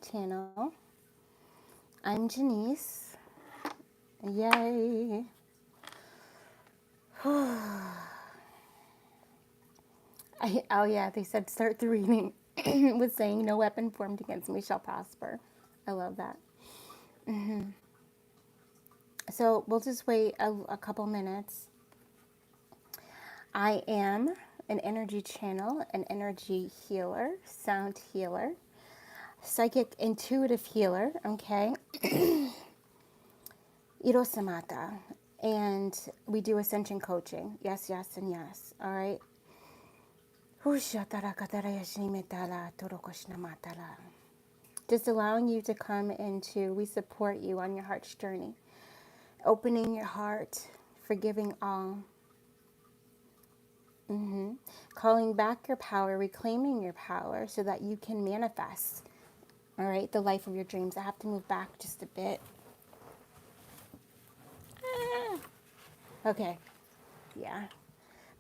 channel. I'm Janice. Yay. Oh yeah, they said start the reading with saying no weapon formed against me shall prosper. I love that. So we'll just wait a couple minutes. I am an energy channel, an energy healer, sound healer, psychic intuitive healer, okay? Irosamata. And we do ascension coaching. Yes, yes, and yes. All right. Just allowing you to come into, we support you on your heart's journey. Opening your heart, forgiving all. Calling back your power, reclaiming your power so that you can manifest, all right, the life of your dreams. I have to move back just a bit. Okay. Yeah.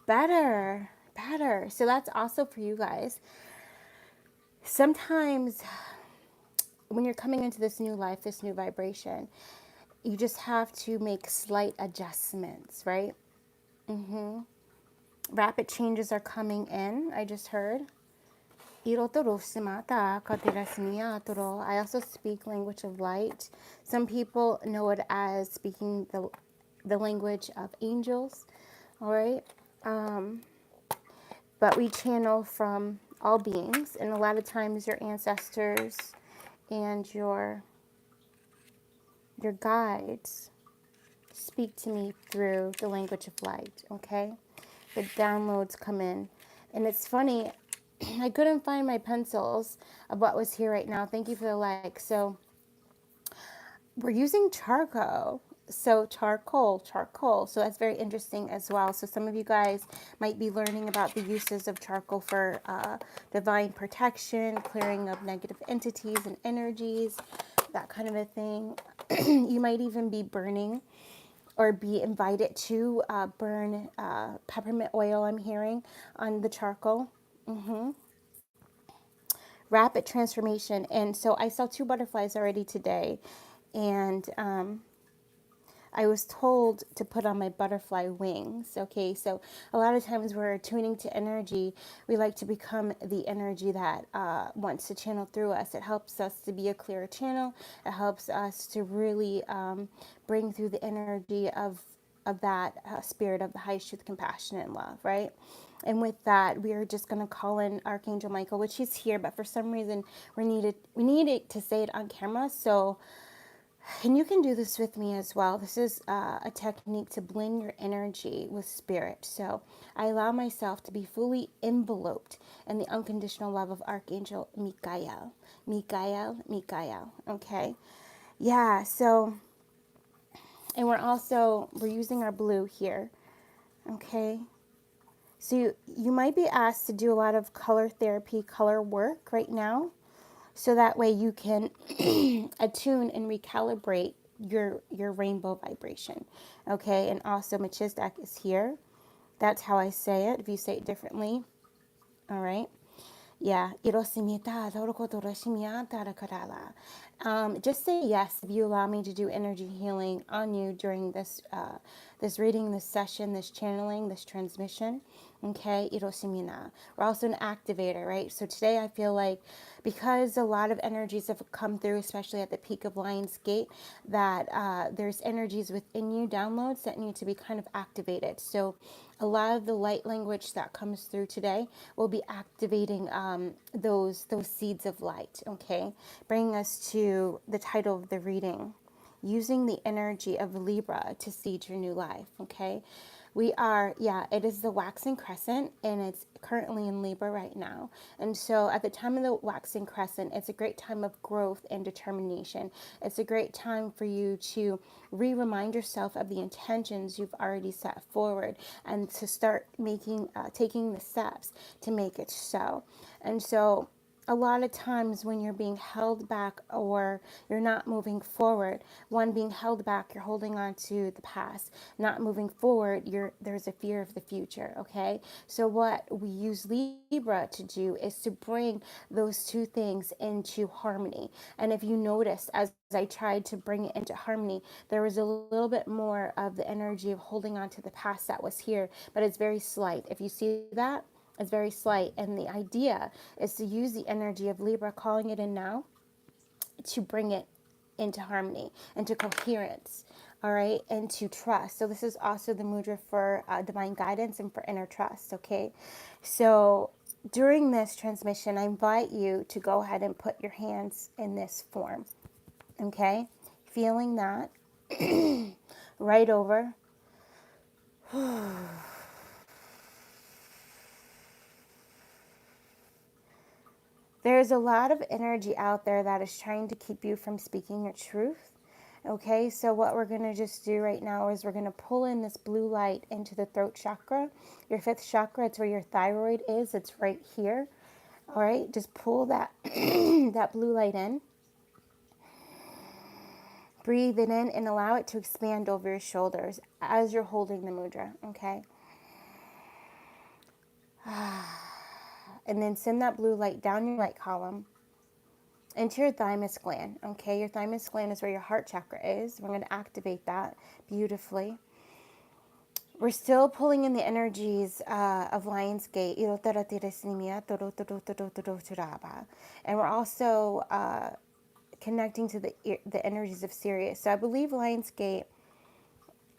Better. Better. So that's also for you guys. Sometimes when you're coming into this new life, this new vibration, you just have to make slight adjustments, right? Rapid changes are coming in, I just heard. I also speak language of light. Some people know it as speaking the language of angels, all right? But we channel from all beings, and a lot of times your ancestors and your guides speak to me through the language of light, okay? The downloads come in. And it's funny, I couldn't find my pencils of what was here right now. Thank you for the like. So we're using charcoal. So charcoal. So that's very interesting as well. So some of you guys might be learning about the uses of charcoal for divine protection, clearing of negative entities and energies, that kind of a thing. You might even be burning or be invited to burn peppermint oil, I'm hearing, on the charcoal. Rapid transformation. And so I saw two butterflies already today. And I was told to put on my butterfly wings. Okay, so a lot of times we're tuning to energy. We like to become the energy that wants to channel through us. It helps us to be a clearer channel. It helps us to really bring through the energy of that spirit of the highest truth, compassion, and love, right? And with that, we are just going to call in Archangel Michael, which he's here, but for some reason we needed to say it on camera. So, and you can do this with me as well. This is a technique to blend your energy with spirit. So I allow myself to be fully enveloped in the unconditional love of Archangel Michael. Michael. Okay. Yeah. So, and we're using our blue here. Okay. So you might be asked to do a lot of color therapy, color work right now. So that way you can attune and recalibrate your rainbow vibration. Okay, and also Machistak is here. That's how I say it. If you say it differently, all right. Yeah. Just say yes if you allow me to do energy healing on you during this reading, this session, this channeling, this transmission. Okay, Irosimina. We're also an activator, right? So today I feel like because a lot of energies have come through, especially at the peak of Lion's Gate, that there's energies within you, downloads that need to be kind of activated. So a lot of the light language that comes through today will be activating those seeds of light, okay? Bringing us to the title of the reading, using the energy of Libra to seed your new life, okay? We are, yeah, it is the waxing crescent, and it's currently in Libra right now. And so at the time of the waxing crescent, it's a great time of growth and determination. It's a great time for you to remind yourself of the intentions you've already set forward and to start taking the steps to make it so. And so a lot of times when you're being held back or you're not moving forward, one, being held back, you're holding on to the past. Not moving forward, there's a fear of the future. Okay, so what we use Libra to do is to bring those two things into harmony. And if you noticed, as I tried to bring it into harmony, there was a little bit more of the energy of holding on to the past that was here, but it's very slight. If you see that, it's very slight. And the idea is to use the energy of Libra, calling it in now, to bring it into harmony, into coherence, all right, and to trust. So this is also the mudra for divine guidance and for inner trust, okay? So during this transmission, I invite you to go ahead and put your hands in this form, okay? Feeling that right over. There's a lot of energy out there that is trying to keep you from speaking your truth. Okay, so what we're going to just do right now is we're going to pull in this blue light into the throat chakra, your fifth chakra. It's where your thyroid is. It's right here. All right, just pull that that blue light in. Breathe it in and allow it to expand over your shoulders as you're holding the mudra. Okay, and then send that blue light down your light column into your thymus gland. Okay, your thymus gland is where your heart chakra is. We're going to activate that beautifully. We're still pulling in the energies of Lionsgate. And we're also connecting to the energies of Sirius. So I believe Lionsgate,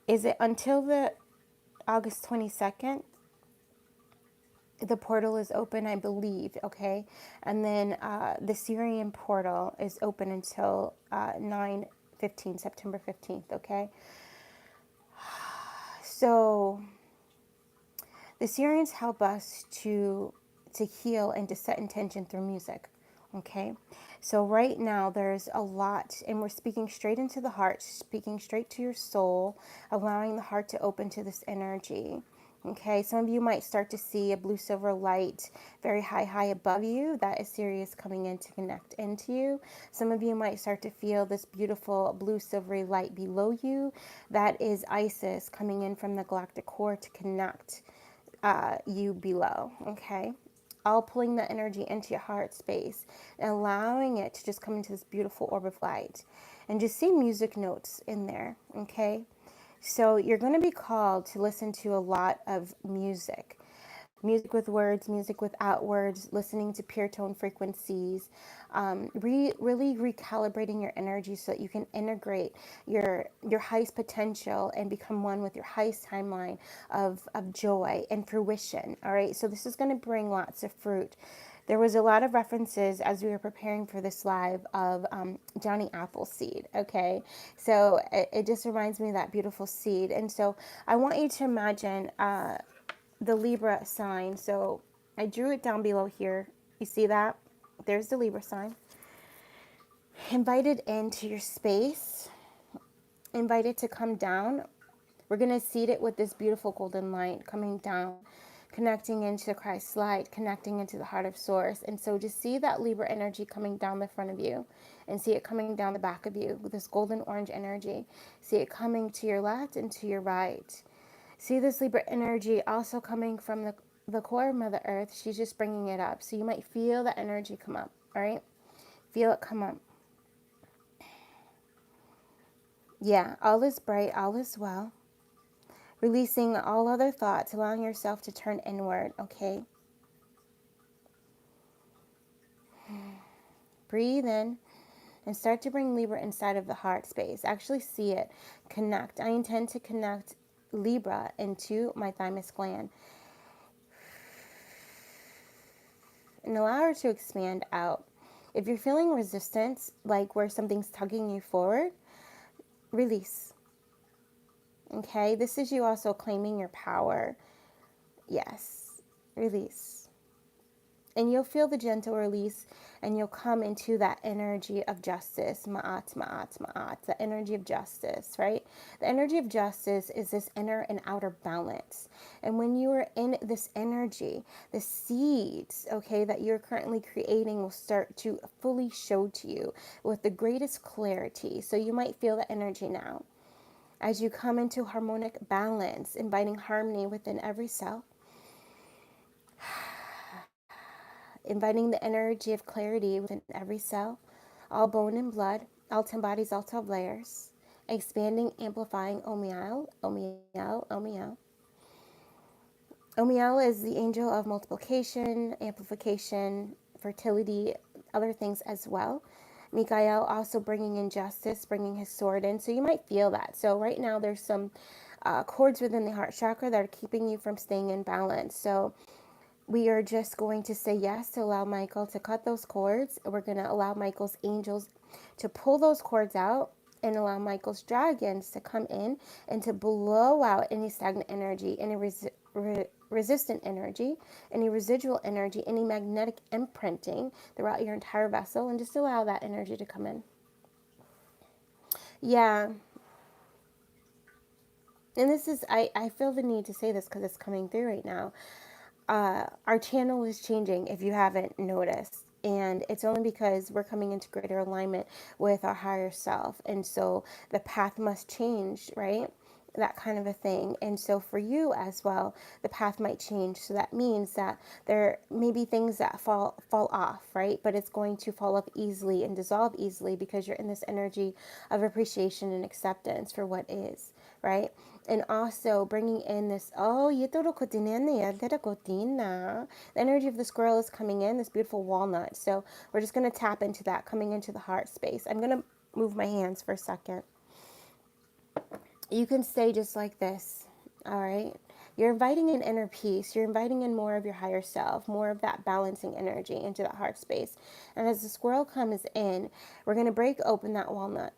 is it until the August 22nd? The portal is open, I believe, okay? And then the Syrian portal is open until 9/15, September 15th, okay? So the Syrians help us to heal and to set intention through music, okay? So right now there's a lot, and we're speaking straight into the heart, speaking straight to your soul, allowing the heart to open to this energy. Okay, some of you might start to see a blue silver light very high above you. That is Sirius coming in to connect into you. Some of you might start to feel this beautiful blue silvery light below you. That is Isis coming in from the galactic core to connect you below. Okay, all pulling that energy into your heart space and allowing it to just come into this beautiful orb of light. And just see music notes in there. Okay, so you're going to be called to listen to a lot of music. Music with words, music without words, listening to pure tone frequencies, really recalibrating your energy so that you can integrate your highest potential and become one with your highest timeline of joy and fruition. All right, so this is going to bring lots of fruit. There was a lot of references as we were preparing for this live of Johnny Appleseed. Okay, so it just reminds me of that beautiful seed. And so I want you to imagine the Libra sign. So I drew it down below here. You see that? There's the Libra sign. Invite it into your space. Invite it to come down. We're going to seed it with this beautiful golden light coming down, connecting into Christ's light, connecting into the heart of source. And so just see that Libra energy coming down the front of you and see it coming down the back of you with this golden orange energy. See it coming to your left and to your right. See this Libra energy also coming from the core of Mother Earth. She's just bringing it up. So you might feel that energy come up, all right? Feel it come up. Yeah, all is bright, all is well. Releasing all other thoughts, allowing yourself to turn inward, okay? Breathe in and start to bring Libra inside of the heart space. Actually see it. Connect. I intend to connect Libra into my thymus gland and allow her to expand out. If you're feeling resistance, like where something's tugging you forward, release. Okay, this is you also claiming your power. Yes, release. And you'll feel the gentle release, and you'll come into that energy of justice, ma'at, ma'at, ma'at, the energy of justice, right? The energy of justice is this inner and outer balance. And when you are in this energy, the seeds, okay, that you're currently creating will start to fully show to you with the greatest clarity. So you might feel the energy now. As you come into harmonic balance, inviting harmony within every cell, inviting the energy of clarity within every cell, all bone and blood, all 10 bodies, all 12 layers, expanding, amplifying Omiel, Omiel, Omiel. Omiel is the angel of multiplication, amplification, fertility, other things as well. Mikael also bringing in justice, bringing his sword in. So you might feel that. So right now there's some cords within the heart chakra that are keeping you from staying in balance. So we are just going to say yes to allow Michael to cut those cords. We're going to allow Michael's angels to pull those cords out and allow Michael's dragons to come in and to blow out any stagnant energy, any resistant energy, any residual energy, any magnetic imprinting throughout your entire vessel, and just allow that energy to come in. Yeah. And this is, I feel the need to say this because it's coming through right now. Our channel is changing if you haven't noticed. And it's only because we're coming into greater alignment with our higher self. And so the path must change, right? That kind of a thing. And so for you as well, the path might change. So that means that there may be things that fall off, right? But it's going to fall off easily and dissolve easily because you're in this energy of appreciation and acceptance for what is, right? And also bringing in this, the energy of the squirrel is coming in, this beautiful walnut. So we're just going to tap into that, coming into the heart space. I'm going to move my hands for a second. You can stay just like this, all right? You're inviting in inner peace. You're inviting in more of your higher self, more of that balancing energy into that heart space. And as the squirrel comes in, we're going to break open that walnut.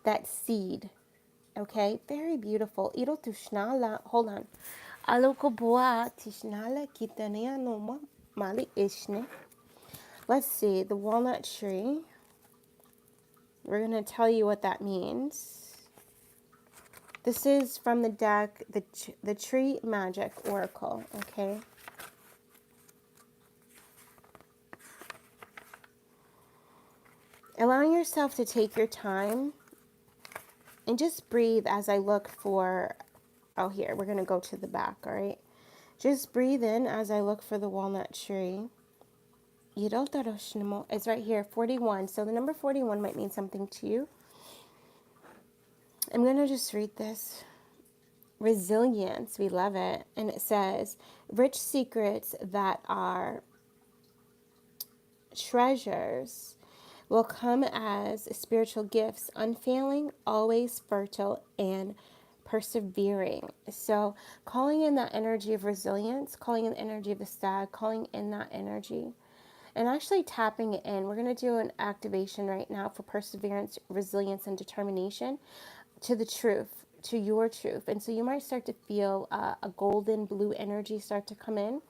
That seed. Okay, very beautiful. Iro tushnala. Hold on. Aloko boa tishnala kitania noma mali ishne. Let's see, the walnut tree. We're going to tell you what that means. This is from the deck, the Tree Magic Oracle, okay? Allowing yourself to take your time and just breathe as I look for, oh, here, we're going to go to the back, all right? Just breathe in as I look for the walnut tree. It's right here, 41. So the number 41 might mean something to you. I'm going to just read this. Resilience, we love it. And it says, rich secrets that are treasures will come as spiritual gifts, unfailing, always fertile, and persevering. So calling in that energy of resilience, calling in the energy of the stag, calling in that energy, and actually tapping it in. We're going to do an activation right now for perseverance, resilience, and determination to the truth, to your truth. And so you might start to feel a golden blue energy start to come in.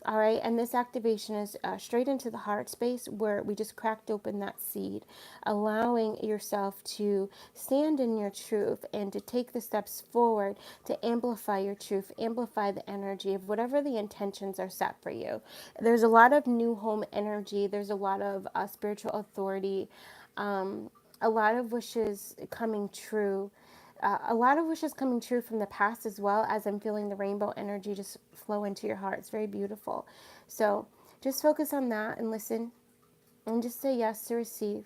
All right, and this activation is straight into the heart space where we just cracked open that seed, allowing yourself to stand in your truth and to take the steps forward to amplify your truth, amplify the energy of whatever the intentions are set for you. There's a lot of new home energy, there's a lot of spiritual authority, a lot of wishes coming true. A lot of wishes coming true from the past as well, as I'm feeling the rainbow energy just flow into your heart. It's very beautiful. So just focus on that and listen and just say yes to receive.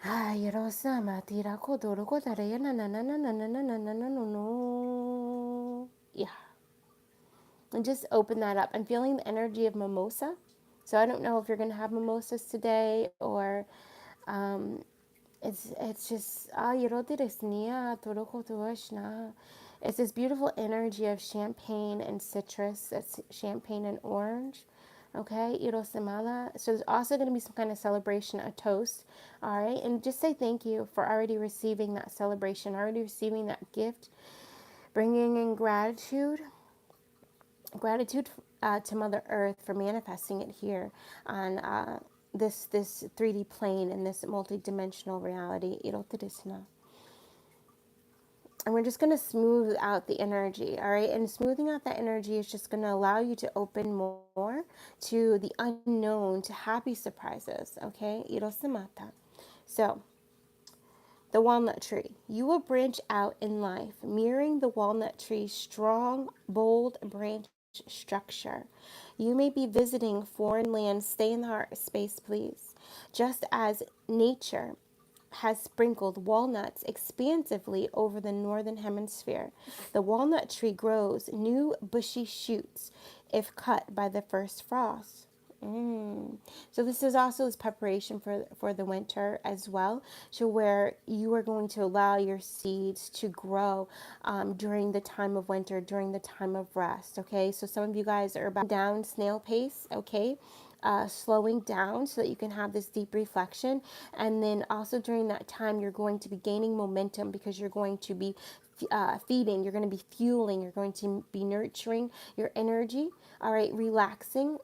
Ay, Rosa, matira kodoro kodare na na na na na na na na na na no no. Yeah. And just open that up. I'm feeling the energy of mimosa. So I don't know if you're going to have mimosas today or it's just It's this beautiful energy of champagne and citrus. That's champagne and orange. Okay, Irosimala. So there's also going to be some kind of celebration, a toast. All right, and just say thank you for already receiving that celebration, already receiving that gift, bringing in gratitude, gratitude to Mother Earth for manifesting it here on this 3D plane in this multi-dimensional reality. Irotadisna. And we're just going to smooth out the energy, all right? And smoothing out that energy is just going to allow you to open more to the unknown, to happy surprises, okay? Irosimata. So, the walnut tree. You will branch out in life, mirroring the walnut tree's strong, bold branch structure. You may be visiting foreign lands. Stay in the heart space, please. Just as nature has sprinkled walnuts expansively over the northern hemisphere, the walnut tree grows new bushy shoots if cut by the first frost. So this is also this preparation for the winter as well. So where you are going to allow your seeds to grow during the time of winter, during the time of rest. Okay, so some of you guys are about down snail pace. Okay. Slowing down so that you can have this deep reflection. And then also during that time, you're going to be gaining momentum because you're going to be feeding, you're going to be fueling, you're going to be nurturing your energy. All right, relaxing.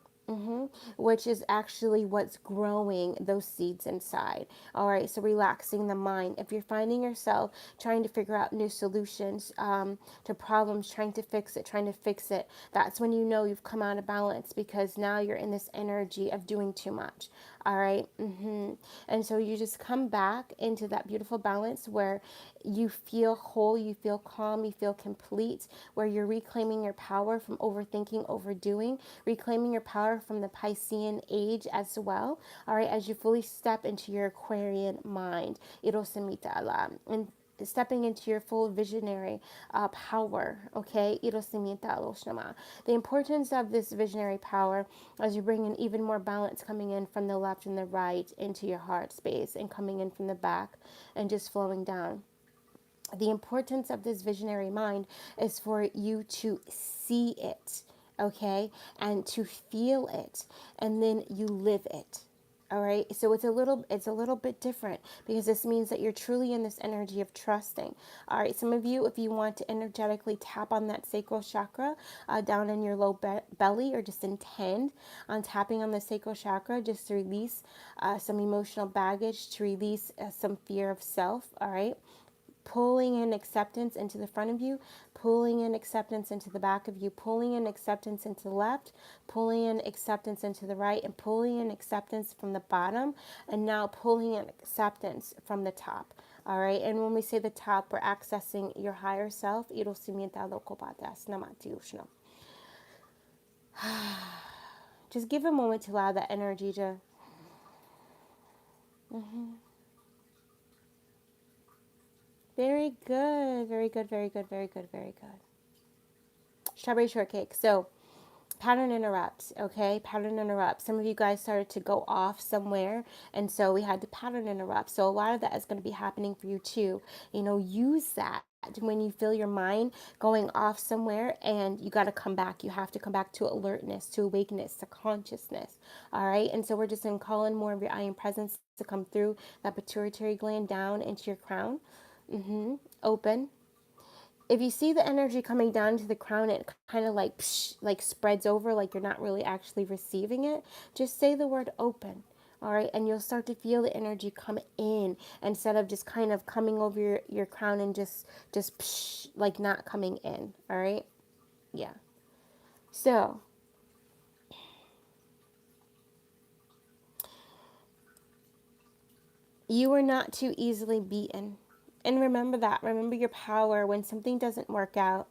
Which is actually what's growing those seeds inside. All right, so relaxing the mind. If you're finding yourself trying to figure out new solutions to problems, trying to fix it, that's when you know you've come out of balance because now you're in this energy of doing too much. All right. And so you just come back into that beautiful balance where you feel whole, you feel calm, you feel complete, where you're reclaiming your power from overthinking, overdoing, reclaiming your power from the Piscean age as well. All right. As you fully step into your Aquarian mind. Irosamita ala. And stepping into your full visionary power, okay? The importance of this visionary power as you bring in even more balance coming in from the left and the right into your heart space and coming in from the back and just flowing down. The importance of this visionary mind is for you to see it, okay? And to feel it, and then you live it. All right, so it's a little bit different because this means that you're truly in this energy of trusting. All right, some of you, if you want to energetically tap on that sacral chakra down in your low belly, or just intend on tapping on the sacral chakra, just to release some emotional baggage, to release some fear of self. All right, pulling in acceptance into the front of you, pulling in acceptance into the back of you, pulling in acceptance into the left, pulling in acceptance into the right, and pulling in acceptance from the bottom, and now pulling in acceptance from the top. All right, and when we say the top, we're accessing your higher self. Just give a moment to allow that energy to. Very good, very good, very good, very good, very good. Strawberry shortcake. So, pattern interrupts, okay? Pattern interrupts. Some of you guys started to go off somewhere, and so we had the pattern interrupt. So, a lot of that is going to be happening for you too. Use that when you feel your mind going off somewhere and you got to come back. You have to come back to alertness, to awakeness, to consciousness, all right? And so, we're just going to call in more of your I am presence to come through that pituitary gland down into your crown. Open. If you see the energy coming down to the crown, it kind of like like spreads over, like you're not really actually receiving it. Just say the word open. All right, and you'll start to feel the energy come in instead of just kind of coming over your crown and just like not coming in. All right, yeah. So you are not too easily beaten, and remember that. Remember your power. When something doesn't work out,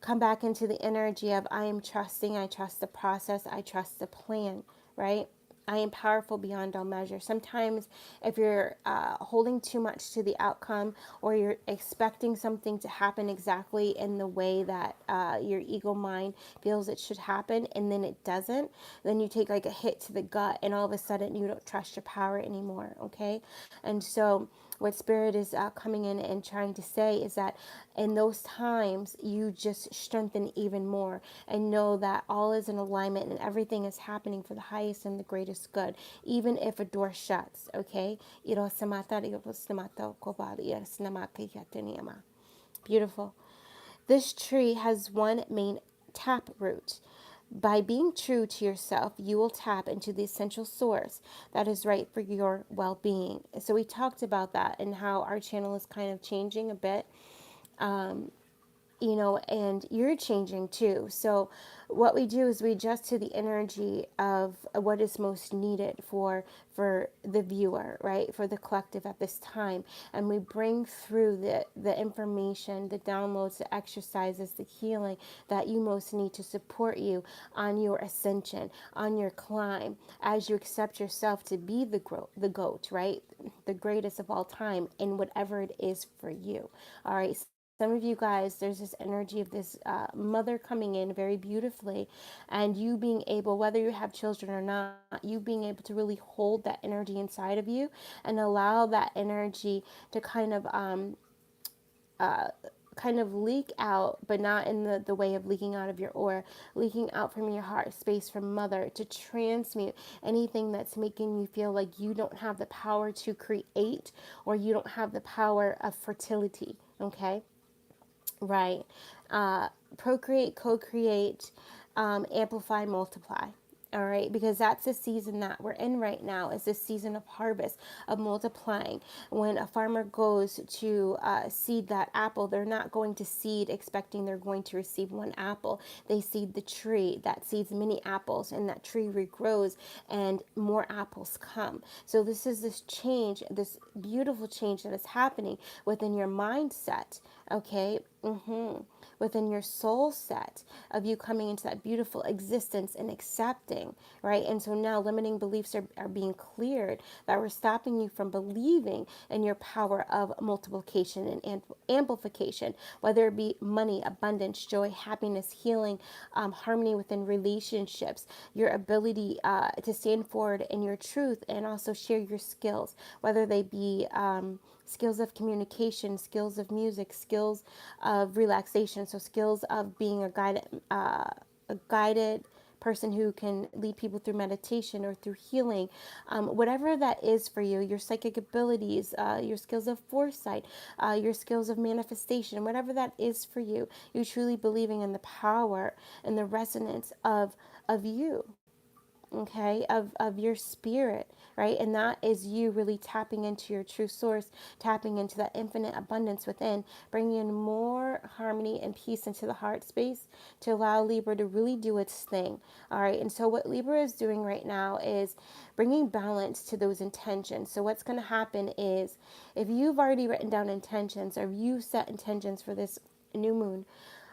come back into the energy of I am trusting, I trust the process, I trust the plan, right? I am powerful beyond all measure. Sometimes, if you're holding too much to the outcome, or you're expecting something to happen exactly in the way that your ego mind feels it should happen, and then it doesn't, then you take like a hit to the gut, and all of a sudden you don't trust your power anymore, okay? And so, what Spirit is coming in and trying to say is that in those times, you just strengthen even more and know that all is in alignment and everything is happening for the highest and the greatest good, even if a door shuts, okay? Beautiful. This tree has one main tap root. By being true to yourself, you will tap into the essential source that is right for your well being. So, we talked about that and how our channel is kind of changing a bit, and you're changing too. So, what we do is we adjust to the energy of what is most needed for the viewer, right? For the collective at this time, and we bring through the information, the downloads, the exercises, the healing that you most need to support you on your ascension, on your climb, as you accept yourself to be the goat, right? The greatest of all time in whatever it is for you. All right. Some of you guys, there's this energy of this mother coming in very beautifully, and you being able, whether you have children or not, you being able to really hold that energy inside of you and allow that energy to kind of leak out, but not in the way of leaking out of your aura, leaking out from your heart space from mother to transmute anything that's making you feel like you don't have the power to create or you don't have the power of fertility, okay? Right. Procreate, co create, amplify, multiply. All right, because that's the season that we're in right now. Is this season of harvest, of multiplying. When a farmer goes to seed that apple, they're not going to seed expecting they're going to receive one apple. They seed the tree that seeds many apples, and that tree regrows, and more apples come. So this change, this beautiful change that is happening within your mindset. Okay. Within your soul set of you coming into that beautiful existence and accepting, right? And so now limiting beliefs are being cleared that were stopping you from believing in your power of multiplication and amplification, whether it be money, abundance, joy, happiness, healing, harmony within relationships, your ability to stand forward in your truth and also share your skills, whether they be skills of communication, skills of music, skills of relaxation, so skills of being a guided person who can lead people through meditation or through healing, whatever that is for you, your psychic abilities, your skills of foresight, your skills of manifestation, whatever that is for you, you truly believing in the power and the resonance of you, okay, of your spirit, right? And that is you really tapping into your true source, tapping into that infinite abundance within, bringing in more harmony and peace into the heart space to allow Libra to really do its thing. All right. And so what Libra is doing right now is bringing balance to those intentions. So what's going to happen is if you've already written down intentions or you set intentions for this new moon,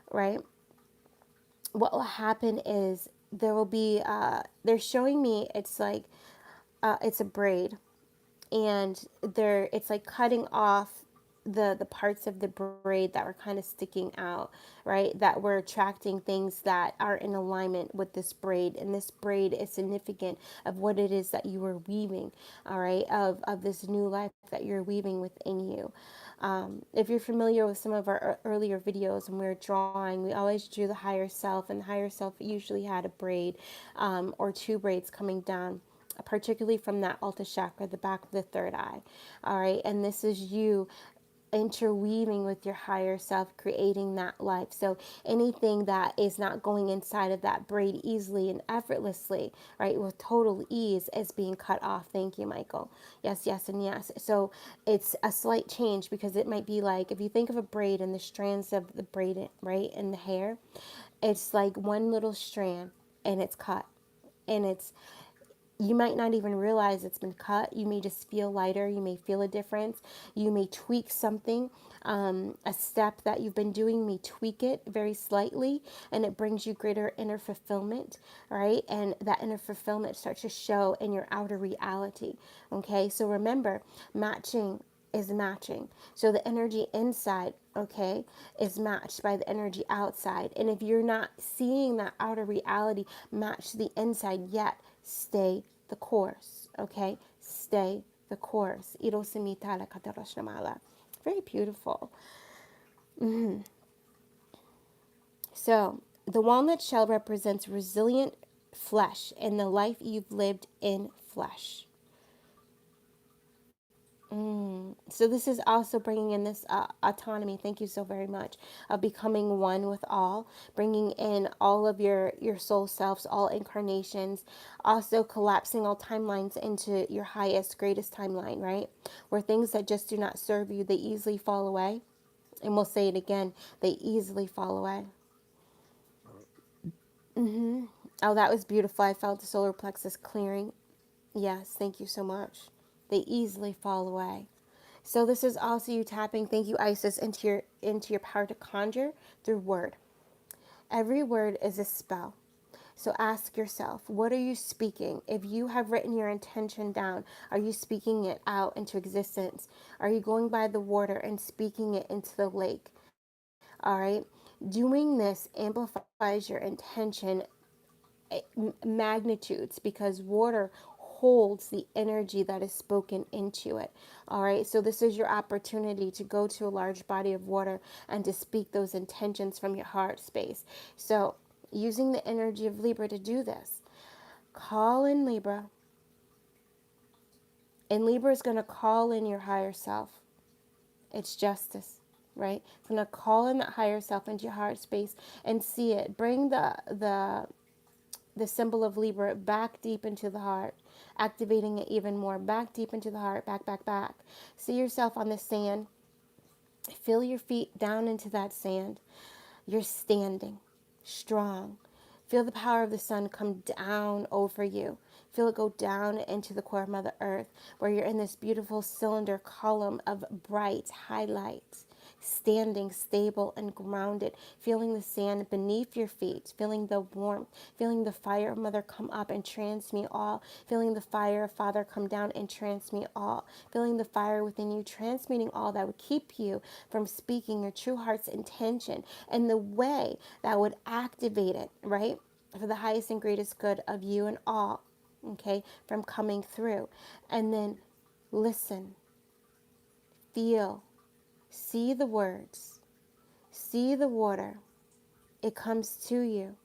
right? What will happen is there will be they're showing me it's like it's a braid, and it's like cutting off the parts of the braid that were kind of sticking out, right, that were attracting things that are in alignment with this braid. And this braid is significant of what it is that you are weaving, all right, of this new life that you're weaving within you. If you're familiar with some of our earlier videos when we were drawing, we always drew the higher self, and the higher self usually had a braid or two braids coming down, particularly from that Alta chakra, the back of the third eye. All right, and this is you interweaving with your higher self, creating that life. So anything that is not going inside of that braid easily and effortlessly, right, with total ease, is being cut off. Thank you, Michael. Yes, yes, and yes. So it's a slight change, because it might be like, if you think of a braid and the strands of the braid, right, in the hair, it's like one little strand and it's cut, and you might not even realize it's been cut. You may just feel lighter. You may feel a difference. You may tweak something. A step that you've been doing may tweak it very slightly, and it brings you greater inner fulfillment, right? And that inner fulfillment starts to show in your outer reality. Okay, so remember, matching is matching. So the energy inside, okay, is matched by the energy outside. And if you're not seeing that outer reality match the inside yet, stay the course, okay? Stay the course. Irosimita la kataroshnamala. Very beautiful. So, the walnut shell represents resilient flesh and the life you've lived in flesh. So this is also bringing in this autonomy. Thank you so very much. Of becoming one with all, bringing in all of your soul selves, all incarnations, also collapsing all timelines into your highest, greatest timeline, right? Where things that just do not serve you, they easily fall away. And we'll say it again, they easily fall away. Oh, that was beautiful. I felt the solar plexus clearing. Yes, thank you so much. They easily fall away. So this is also you tapping, thank you Isis, into your power to conjure through word. Every word is a spell. So ask yourself, what are you speaking? If you have written your intention down, are you speaking it out into existence? Are you going by the water and speaking it into the lake? All right. Doing this amplifies your intention magnitudes because water holds the energy that is spoken into it. All right, so this is your opportunity to go to a large body of water and to speak those intentions from your heart space. So, using the energy of Libra to do this, call in Libra, and Libra is going to call in your higher self. It's justice, right? It's going to call in that higher self into your heart space and see it. Bring the symbol of Libra back deep into the heart, activating it even more, back deep into the heart, back, back, back. See yourself on the sand. Feel your feet down into that sand. You're standing strong. Feel the power of the sun come down over you. Feel it go down into the core of Mother Earth, where you're in this beautiful cylinder column of bright highlights, standing stable and grounded, feeling the sand beneath your feet, feeling the warmth, feeling the fire of Mother come up and transmute all, feeling the fire of Father come down and transmute all, feeling the fire within you transmuting all that would keep you from speaking your true heart's intention and the way that would activate it, right? For the highest and greatest good of you and all, okay, from coming through. And then listen, feel, see the words, see the water. It comes to you.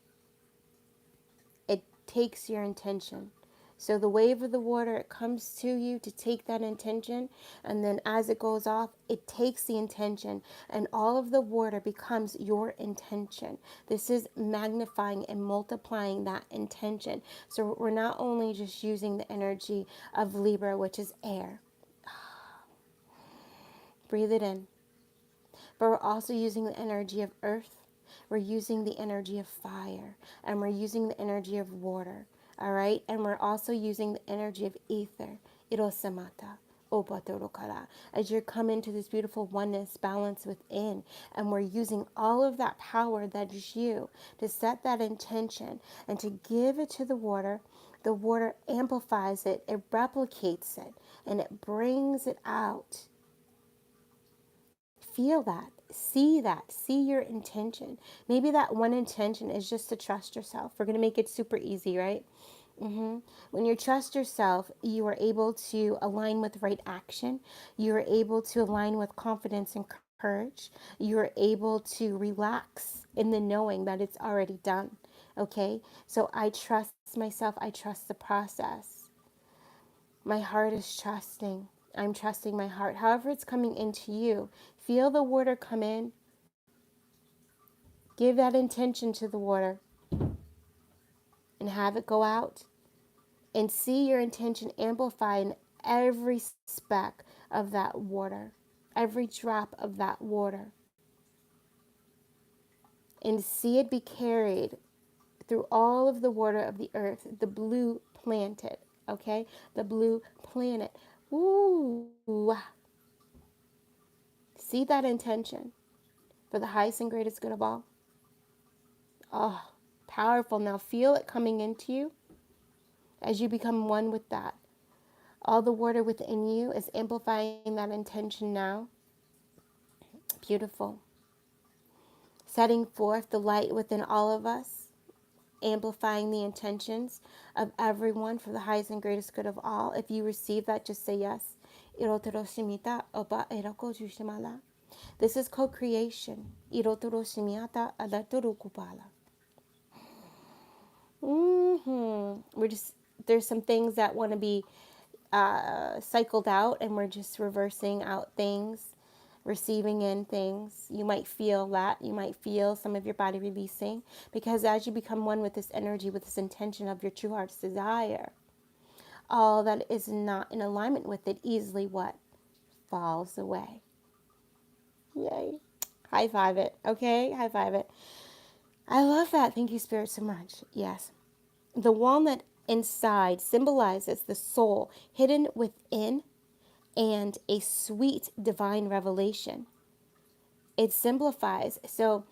It takes your intention. So the wave of the water, it comes to you to take that intention. And then as it goes off, it takes the intention. And all of the water becomes your intention. This is magnifying and multiplying that intention. So we're not only just using the energy of Libra, which is air. Breathe it in. But we're also using the energy of earth. We're using the energy of fire. And we're using the energy of water. All right? And we're also using the energy of ether. Irosamata. Opatorokara. As you come into this beautiful oneness, balance within. And we're using all of that power that is you to set that intention and to give it to the water. The water amplifies it, it replicates it, and it brings it out. Feel that, see your intention. Maybe that one intention is just to trust yourself. We're going to make it super easy, right? When you trust yourself, you are able to align with right action. You are able to align with confidence and courage. You are able to relax in the knowing that it's already done. Okay? So I trust myself. I trust the process. My heart is trusting. I'm trusting my heart. However it's coming into you, feel the water come in. Give that intention to the water and have it go out. And see your intention amplify in every speck of that water, every drop of that water. And see it be carried through all of the water of the earth, the blue planet, okay? The blue planet. Ooh. See that intention for the highest and greatest good of all. Oh, powerful. Now feel it coming into you as you become one with that. All the water within you is amplifying that intention now. Beautiful. Setting forth the light within all of us amplifying the intentions of everyone for the highest and greatest good of all. If you receive that, just say yes. This is co-creation. We're just, there's some things that want to be cycled out, and we're just reversing out things, receiving in things. You might feel that. You might feel some of your body releasing, because as you become one with this energy, with this intention of your true heart's desire, all that is not in alignment with it easily what? Falls away. Yay. High five it. Okay? High five it. I love that. Thank you, Spirit, so much. Yes. The walnut inside symbolizes the soul hidden within and a sweet divine revelation. It simplifies. So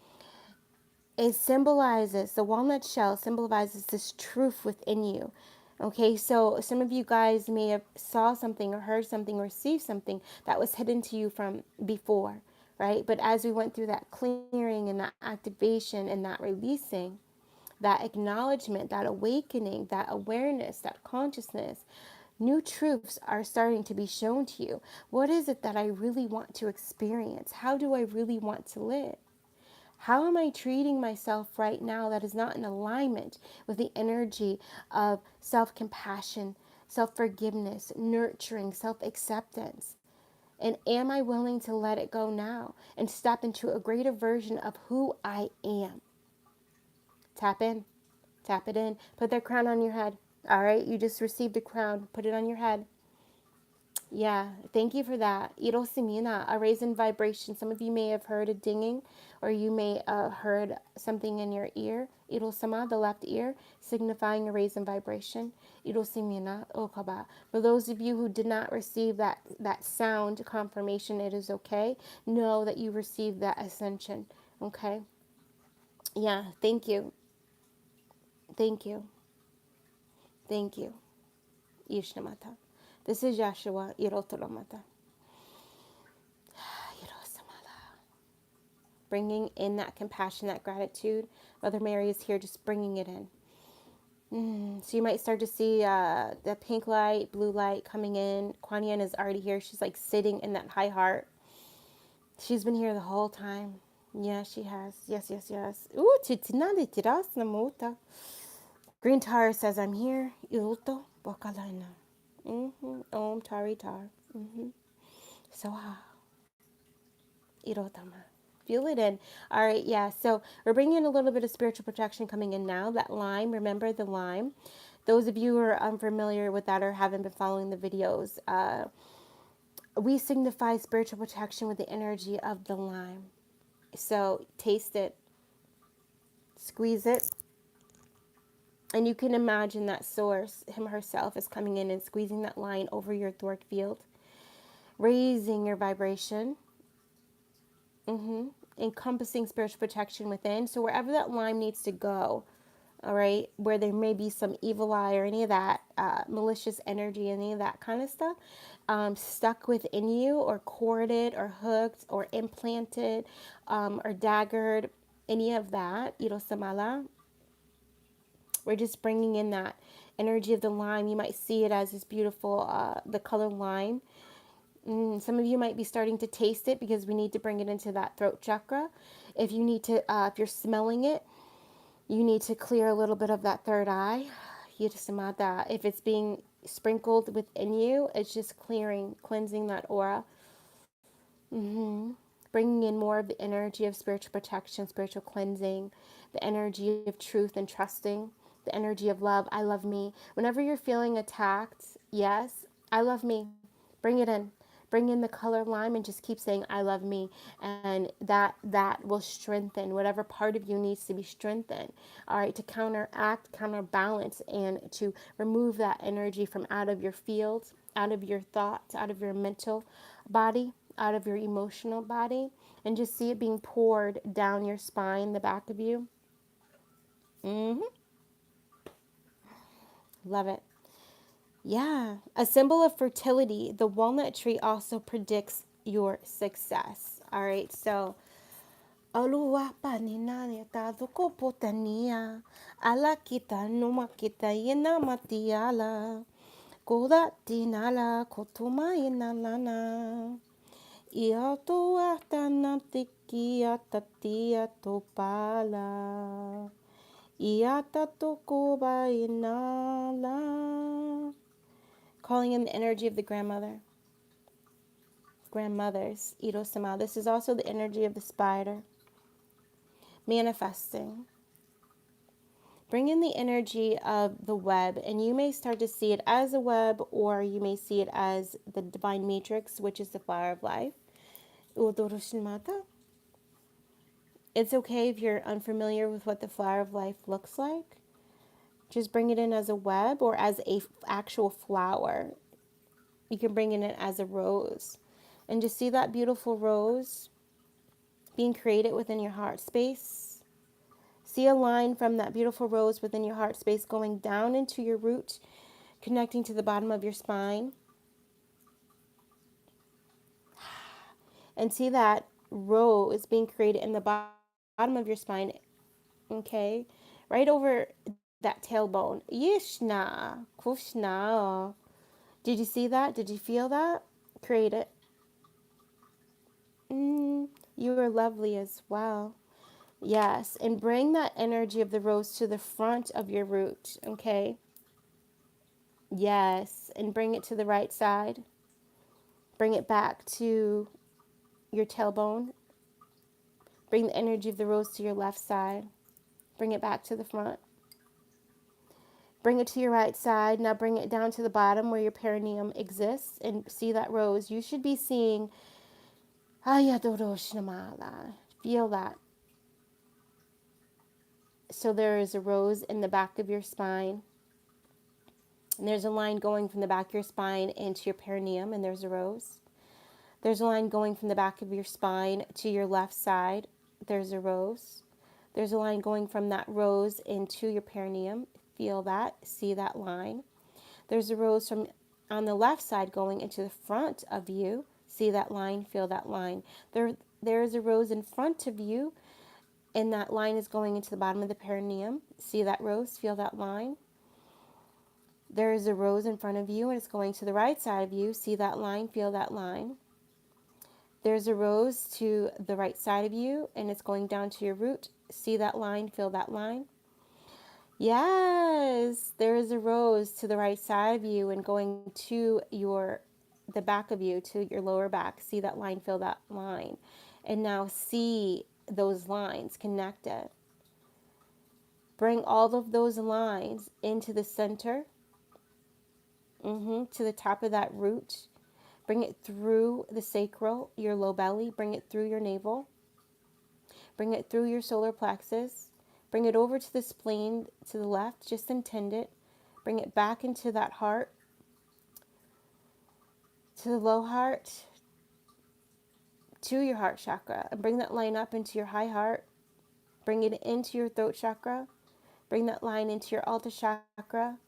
it symbolizes, the walnut shell symbolizes this truth within you. Okay, so some of you guys may have saw something or heard something or received something that was hidden to you from before, right? But as we went through that clearing and that activation and that releasing, that acknowledgement, that awakening, that awareness, that consciousness, new truths are starting to be shown to you. What is it that I really want to experience? How do I really want to live? How am I treating myself right now that is not in alignment with the energy of self compassion, self forgiveness, nurturing, self acceptance? And am I willing to let it go now and step into a greater version of who I am? Tap in, tap it in, put that crown on your head. All right, you just received a crown, put it on your head. Yeah, thank you for that. Irosimina, a raise in vibration. Some of you may have heard a dinging, or you may have heard something in your ear. Irosama, the left ear, signifying a raise in vibration. Irosimina, okaba. For those of you who did not receive that sound confirmation, it is okay. Know that you received that ascension. Okay? Yeah, thank you. Thank you. Thank you. Ishnamata. This is Joshua Irotolamata. Bringing in that compassion, that gratitude. Mother Mary is here just bringing it in. So you might start to see the pink light, blue light coming in. Kuan Yin is already here. She's like sitting in that high heart. She's been here the whole time. Yeah, she has. Yes, yes, yes. Ooh, titinade tiras namota. Green Tar says, I'm here. Ilto bokalana. Om Tari Tar. Soha. Irotama. Feel it in. All right, yeah. So we're bringing in a little bit of spiritual protection coming in now. That lime, remember the lime. Those of you who are unfamiliar with that or haven't been following the videos, we signify spiritual protection with the energy of the lime. So taste it, squeeze it, and you can imagine that source, him herself, is coming in and squeezing that line over your thork field, raising your vibration. Encompassing spiritual protection within. So wherever that lime needs to go, all right, where there may be some evil eye or any of that malicious energy, any of that kind of stuff, stuck within you or corded or hooked or implanted or daggered, any of that, Irosamala, we're just bringing in that energy of the lime. You might see it as this beautiful, the color lime. Some of you might be starting to taste it because we need to bring it into that throat chakra. If you need to, if you're smelling it, you need to clear a little bit of that third eye. If it's being sprinkled within you, it's just clearing, cleansing that aura. Bringing in more of the energy of spiritual protection, spiritual cleansing, the energy of truth and trusting, the energy of love. I love me. Whenever you're feeling attacked, yes, I love me. Bring it in. Bring in the color lime and just keep saying, I love me. And that will strengthen whatever part of you needs to be strengthened. All right, to counteract, counterbalance, and to remove that energy from out of your field, out of your thoughts, out of your mental body, out of your emotional body, and just see it being poured down your spine, the back of you. Love it. Yeah, a symbol of fertility. The walnut tree also predicts your success. All right, so Alua paninania tadoko potania. Ala kita numa kita yena matiala. Koda tinala kotuma yena lana. Ia toa tana tiki atatia topala. Ia tatoko ba inala. Calling in the energy of the grandmothers, Iro-sama. This is also the energy of the spider, manifesting. Bring in the energy of the web, and you may start to see it as a web, or you may see it as the divine matrix, which is the flower of life. It's okay if you're unfamiliar with what the flower of life looks like. Just bring it in as a web or as a actual flower. You can bring it in as a rose. And just see that beautiful rose being created within your heart space. See a line from that beautiful rose within your heart space going down into your root, connecting to the bottom of your spine. And see that rose being created in the bottom of your spine, okay? Right over that tailbone. Yishna, Kushna. Did you see that? Did you feel that? Create it. You are lovely as well. Yes, and bring that energy of the rose to the front of your root, okay? Yes, and bring it to the right side. Bring it back to your tailbone. Bring the energy of the rose to your left side. Bring it back to the front. Bring it to your right side. Now bring it down to the bottom where your perineum exists and see that rose. You should be seeing Ayadoroshnamala. Feel that. So there is a rose in the back of your spine. And there's a line going from the back of your spine into your perineum, and there's a rose. There's a line going from the back of your spine to your left side. There's a rose. There's a line going from that rose into your perineum. Feel that. See that line. There's a rose from on the left side going into the front of you. See that line. Feel that line. There is a rose in front of you, and that line is going into the bottom of the perineum. See that rose. Feel that line. There is a rose in front of you, and it's going to the right side of you. See that line. Feel that line. There's a rose to the right side of you, and it's going down to your root. See that line, feel that line. Yes, there is a rose to the right side of you and going to the back of you, to your lower back. See that line, feel that line. And now see those lines connected. Bring all of those lines into the center, to the top of that root. Bring it through the sacral, your low belly. Bring it through your navel. Bring it through your solar plexus. Bring it over to the spleen to the left. Just intend it. Bring it back into that heart, to the low heart, to your heart chakra. And bring that line up into your high heart. Bring it into your throat chakra. Bring that line into your Alta chakra.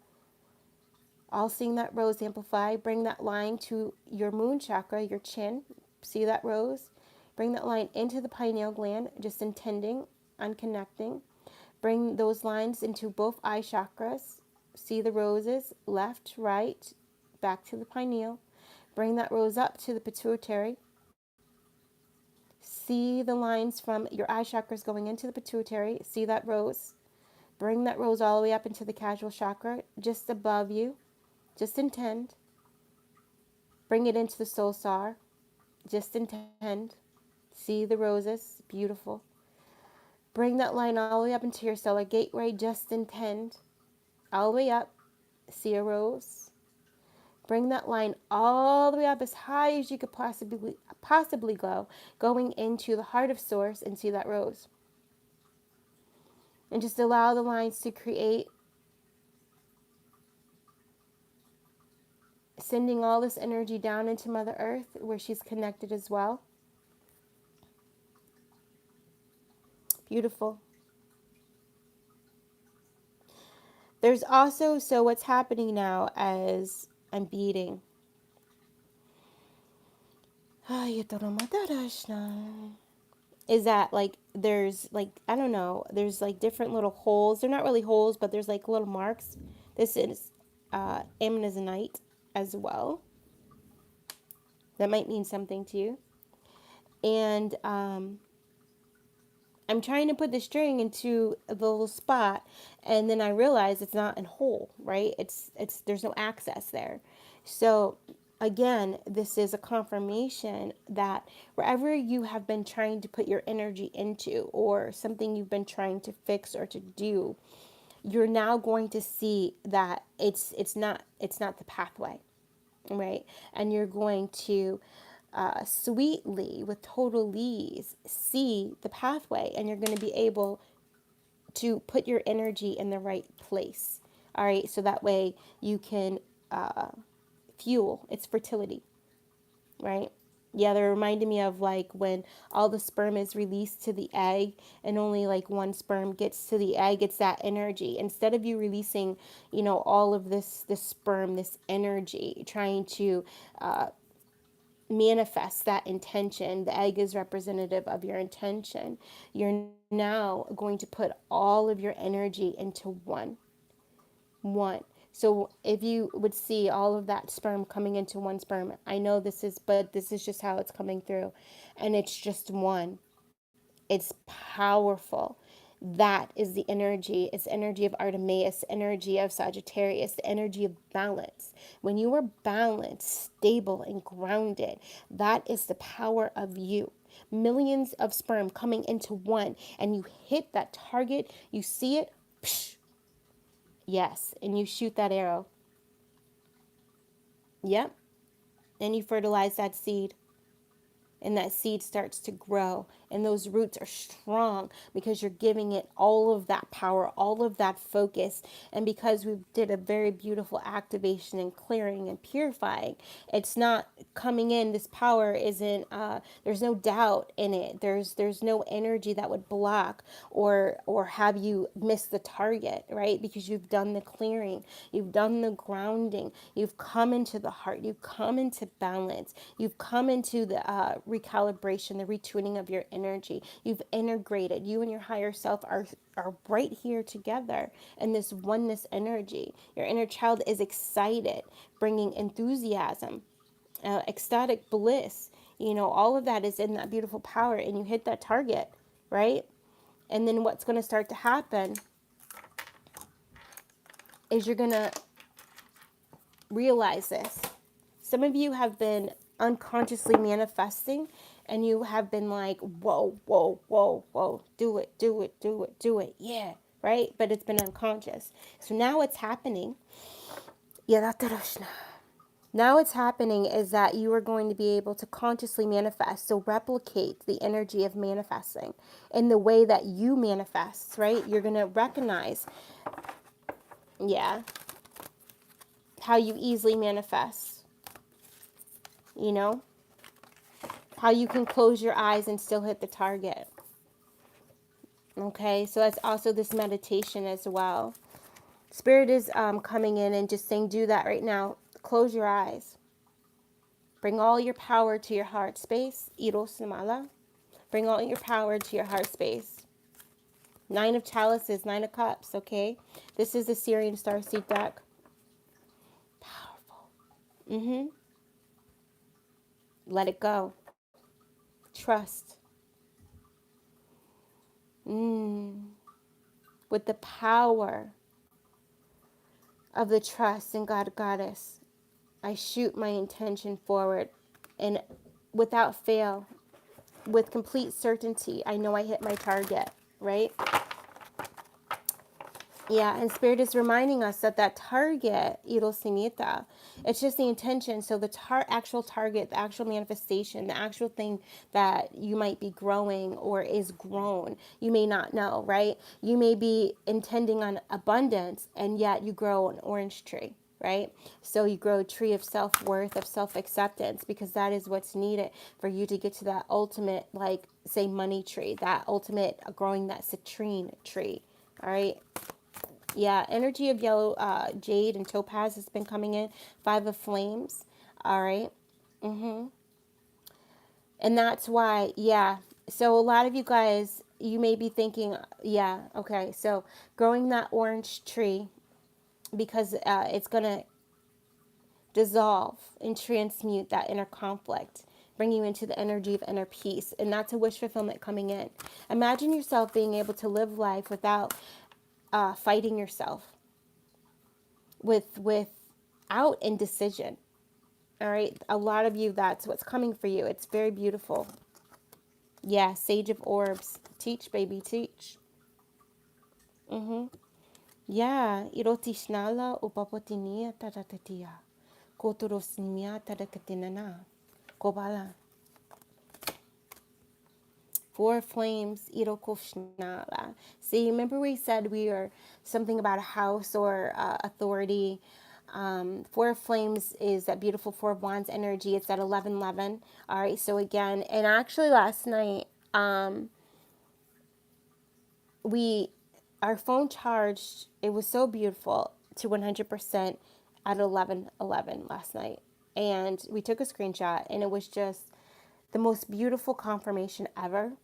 All seeing that rose amplify. Bring that line to your moon chakra, your chin. See that rose? Bring that line into the pineal gland, just intending on connecting. Bring those lines into both eye chakras. See the roses, left, right, back to the pineal. Bring that rose up to the pituitary. See the lines from your eye chakras going into the pituitary. See that rose. Bring that rose all the way up into the casual chakra, just above you. Just intend. Bring it into the soul star. Just intend. See the roses. Beautiful. Bring that line all the way up into your stellar gateway. Just intend. All the way up. See a rose. Bring that line all the way up as high as you could possibly go, going into the heart of source, and see that rose. And just allow the lines to create, sending all this energy down into Mother Earth where she's connected as well. Beautiful. There's also, so what's happening now as I'm beading. is that like there's like, I don't know, there's like different little holes. They're not really holes, but there's like little marks. This is ammonite as well. That might mean something to you. And I'm trying to put the string into the little spot, and then I realize it's not in hole, right? It's there's no access there. So again, this is a confirmation that wherever you have been trying to put your energy into, or something you've been trying to fix or to do, you're now going to see that it's not the pathway, right? And you're going to sweetly, with total ease, see the pathway, and you're going to be able to put your energy in the right place. All right, so that way you can fuel its fertility, right? Yeah, they're reminding me of like when all the sperm is released to the egg and only like one sperm gets to the egg. It's that energy. Instead of you releasing, all of this sperm, this energy, trying to manifest that intention. The egg is representative of your intention. You're now going to put all of your energy into one. So if you would see all of that sperm coming into one sperm, I know but this is just how it's coming through, and it's just one. It's powerful. That is the energy. It's energy of Artemis, energy of Sagittarius, the energy of balance. When you are balanced, stable, and grounded, that is the power of you. Millions of sperm coming into one, and you hit that target, you see it, psh, yes, and you shoot that arrow. Yep, and you fertilize that seed, and that seed starts to grow, and those roots are strong because you're giving it all of that power, all of that focus. And because we did a very beautiful activation and clearing and purifying, it's not coming in. This power isn't there's no doubt in it. There's no energy that would block or have you miss the target, right? Because you've done the clearing, you've done the grounding, you've come into the heart, you've come into balance, you've come into the recalibration, the retuning of your energy. You've integrated. You and your higher self are right here together in this oneness energy. Your inner child is excited, bringing enthusiasm, ecstatic bliss. All of that is in that beautiful power, and you hit that target, right? And then what's going to start to happen is you're going to realize this. Some of you have been unconsciously manifesting, and you have been like, whoa, whoa, whoa, whoa, do it, do it, do it, do it. Yeah, right? But it's been unconscious. So now what's happening, now what's happening is that you are going to be able to consciously manifest. So replicate the energy of manifesting in the way that you manifest, right? You're going to recognize, yeah, how you easily manifest, you know? How you can close your eyes and still hit the target. Okay, so that's also this meditation as well. Spirit is coming in and just saying, do that right now. Close your eyes. Bring all your power to your heart space. Iro Samala. Bring all your power to your heart space. 9 of chalices, 9 of cups, okay? This is the Syrian starseed deck. Powerful. Let it go. Trust. With the power of the trust in God, Goddess, I shoot my intention forward, and without fail, with complete certainty, I know I hit my target, right? Yeah, and Spirit is reminding us that that target, Irosimita, it's just the intention. So the actual target, the actual manifestation, the actual thing that you might be growing or is grown, you may not know, right? You may be intending on abundance, and yet you grow an orange tree, right? So you grow a tree of self-worth, of self-acceptance, because that is what's needed for you to get to that ultimate, like, say, money tree, that ultimate growing that citrine tree, all right? Yeah, energy of yellow jade and topaz has been coming in. 5 of flames. All right. And that's why, yeah. So a lot of you guys, you may be thinking, yeah, okay, so growing that orange tree because it's going to dissolve and transmute that inner conflict, bring you into the energy of inner peace. And that's a wish fulfillment coming in. Imagine yourself being able to live life without fighting yourself, without indecision. All right. A lot of you, that's what's coming for you. It's very beautiful. Yeah. Sage of Orbs. Teach, baby, teach. Yeah. Irotishnala upapotinia tatatatia. Kotorosmia tadakatinana. Kobala. Four flames, Irokushnala. See, remember we said we are something about a house or authority. Four of flames is that beautiful four of wands energy. It's at 11:11. All right. So again, and actually last night, we our phone charged. It was so beautiful to 100% at 11:11 last night, and we took a screenshot, and it was just the most beautiful confirmation ever.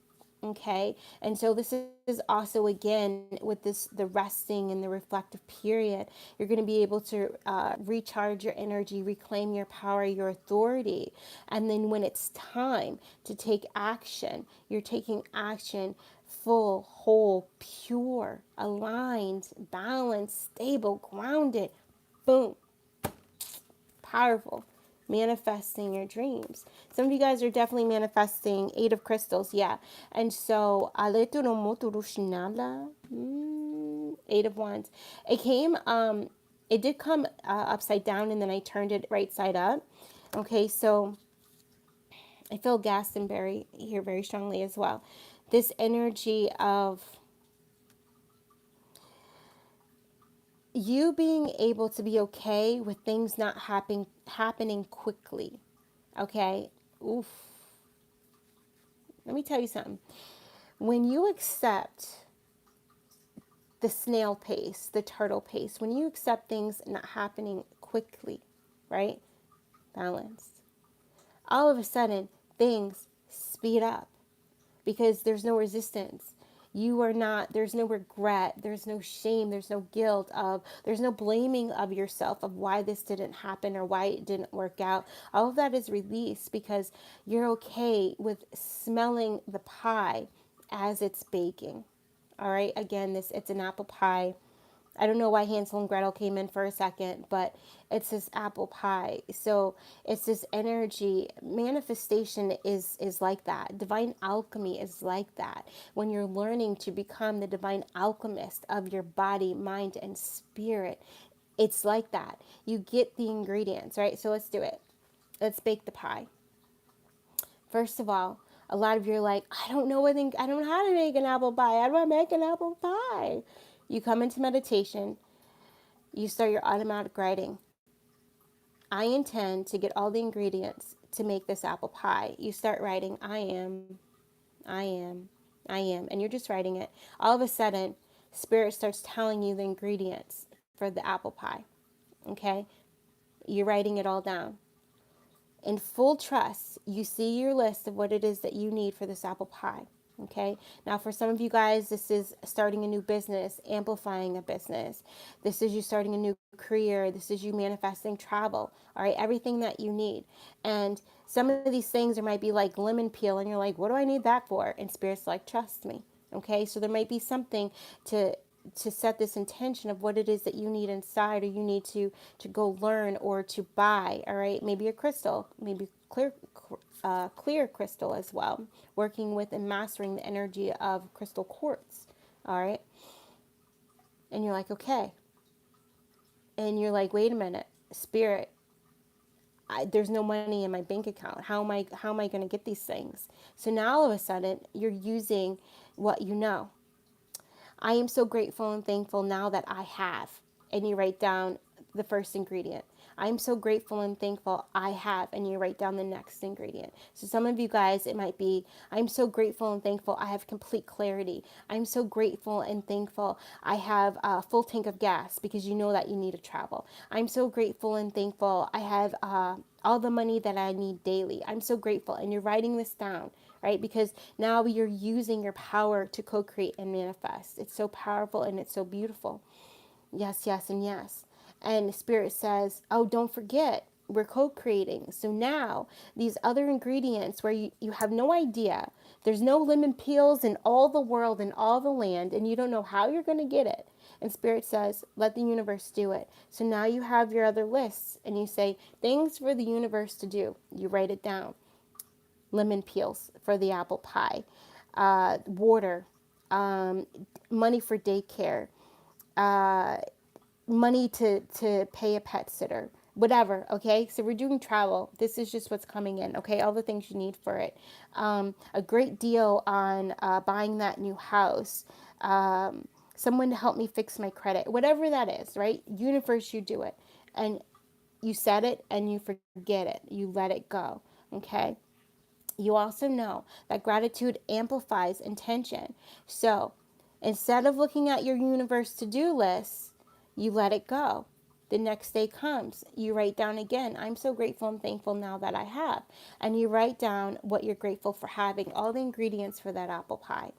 Okay. And so this is also again with this, the resting and the reflective period, you're going to be able to recharge your energy, reclaim your power, your authority. And then when it's time to take action, you're taking action full, whole, pure, aligned, balanced, stable, grounded. Boom. Powerful. Manifesting your dreams. Some of you guys are definitely manifesting Eight of Crystals, yeah. And so, Eight of Wands. It came, it did come upside down, and then I turned it right side up. Okay, so I feel Glastonbury here very strongly as well. This energy of you being able to be okay with things not happening quickly. Okay. Oof. Let me tell you something. When you accept the snail pace, the turtle pace, when you accept things not happening quickly, right? Balanced. All of a sudden, things speed up because there's no resistance. You are not, there's no regret, there's no shame, there's no guilt of, there's no blaming of yourself of why this didn't happen or why it didn't work out. All of that is released because you're okay with smelling the pie as it's baking. All right, again, this, it's an apple pie. I don't know why Hansel and Gretel came in for a second, but it's this apple pie. So it's this energy. Manifestation is like that. Divine alchemy is like that. When you're learning to become the divine alchemist of your body, mind, and spirit, it's like that. You get the ingredients, right? So let's do it. Let's bake the pie. First of all, a lot of you are like, I don't know anything, I don't know how to make an apple pie. How do I make an apple pie? You come into meditation, you start your automatic writing. I intend to get all the ingredients to make this apple pie. You start writing, I am, I am, and you're just writing it. All of a sudden, Spirit starts telling you the ingredients for the apple pie. Okay? You're writing it all down. In full trust, you see your list of what it is that you need for this apple pie. Okay. Now, for some of you guys, this is starting a new business, amplifying a business. This is you starting a new career. This is you manifesting travel. All right. Everything that you need. And some of these things, there might be like lemon peel, and you're like, what do I need that for? And Spirit's like, trust me. Okay. So there might be something to set this intention of what it is that you need inside, or you need to go learn or to buy. All right, maybe a crystal, maybe clear crystal as well, working with and mastering the energy of crystal quartz. All right, and you're like, okay, and you're like, wait a minute, Spirit, there's no money in my bank account. How am I going to get these things? So now all of a sudden you're using what you know. I am so grateful and thankful now that I have. And you write down the first ingredient. I'm so grateful and thankful I have. And you write down the next ingredient. So some of you guys, it might be, I'm so grateful and thankful I have complete clarity. I'm so grateful and thankful I have a full tank of gas, because you know that you need to travel. I'm so grateful and thankful I have all the money that I need daily. I'm so grateful. And you're writing this down, right? Because now you're using your power to co-create and manifest. It's so powerful and it's so beautiful. Yes, yes, and yes. And Spirit says, oh, don't forget, we're co-creating. So now these other ingredients where you have no idea, there's no lemon peels in all the world and all the land, and you don't know how you're going to get it. And Spirit says, let the universe do it. So now you have your other lists and you say, things for the universe to do. You write it down. Lemon peels for the apple pie, water, um, money for daycare, uh, money to pay a pet sitter, whatever. Okay, so we're doing travel. This is just what's coming in. Okay, all the things you need for it. A great deal on buying that new house. Someone to help me fix my credit, whatever that is, right? Universe, you do it, and you set it and you forget it, you let it go. Okay, you also know that gratitude amplifies intention. So instead of looking at your universe to-do list, you let it go. The next day comes, you write down again, I'm so grateful and thankful now that I have. And you write down what you're grateful for having, all the ingredients for that apple pie.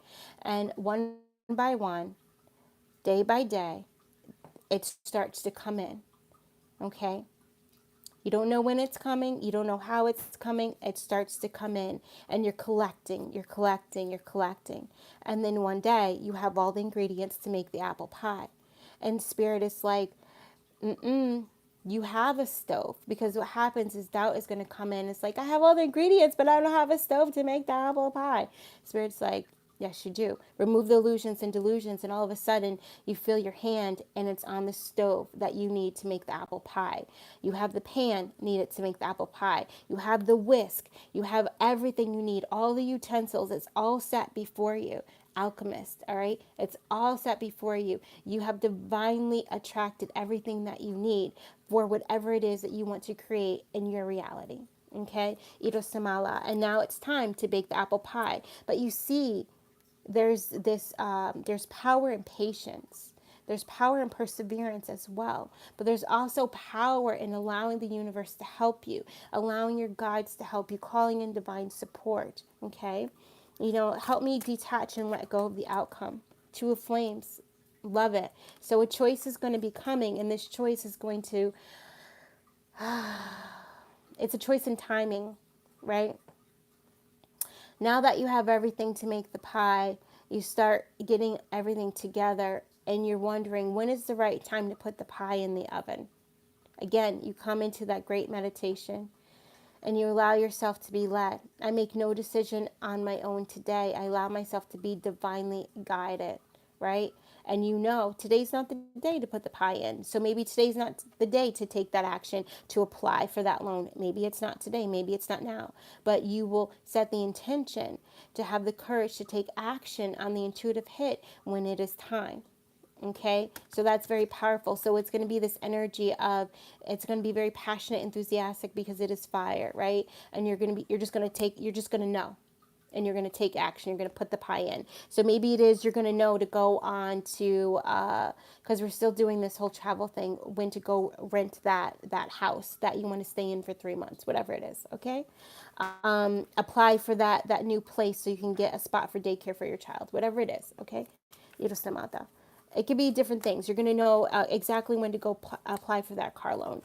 And one by one, day by day, it starts to come in. Okay? You don't know when it's coming. You don't know how it's coming. It starts to come in and you're collecting, you're collecting, you're collecting. And then one day you have all the ingredients to make the apple pie. And Spirit is like, mm-mm, you have a stove. Because what happens is doubt is going to come in. It's like, I have all the ingredients, but I don't have a stove to make the apple pie. Spirit's like, yes, you do. Remove the illusions and delusions, and all of a sudden you feel your hand and it's on the stove that you need to make the apple pie. You have the pan needed to make the apple pie. You have the whisk. You have everything you need, all the utensils. It's all set before you. Alchemist, all right? It's all set before you. You have divinely attracted everything that you need for whatever it is that you want to create in your reality. Okay? Iro Samala. And now it's time to bake the apple pie. But you see, there's power in patience. There's power in perseverance as well. But there's also power in allowing the universe to help you, allowing your guides to help you, calling in divine support. Okay? Help me detach and let go of the outcome. Two of Flames. Love it. So a choice is going to be coming, and this choice is going to, it's a choice in timing, right? Now that you have everything to make the pie, you start getting everything together and you're wondering when is the right time to put the pie in the oven. Again, you come into that great meditation and you allow yourself to be led. I make no decision on my own today. I allow myself to be divinely guided, right? And today's not the day to put the pie in. So maybe today's not the day to take that action to apply for that loan. Maybe it's not today. Maybe it's not now. But you will set the intention to have the courage to take action on the intuitive hit when it is time. Okay, so that's very powerful. So it's going to be this energy of, it's going to be very passionate, enthusiastic because it is fire, right? And you're just going to know, and you're going to take action. You're going to put the pie in. So maybe it is, you're going to know to go on to, because we're still doing this whole travel thing, when to go rent that house that you want to stay in for 3 months, whatever it is. Okay, apply for that new place so you can get a spot for daycare for your child, whatever it is. Okay, Irosamata. It could be different things. You're going to know exactly when to go apply for that car loan,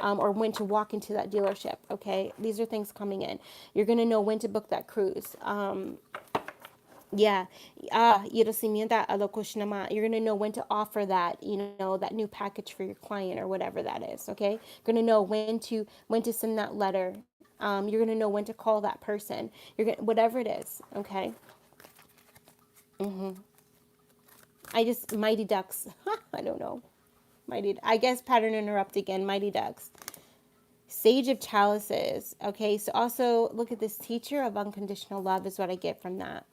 or when to walk into that dealership. Okay, these are things coming in. You're going to know when to book that cruise. Yeah. You're going to know when to offer that, that new package for your client or whatever that is. Okay, you're going to know when to send that letter. You're going to know when to call that person. Whatever it is. Okay. Mighty Ducks. I don't know. I guess pattern interrupt again. Mighty Ducks. Sage of Chalices. Okay, so also look at this, teacher of unconditional love is what I get from that.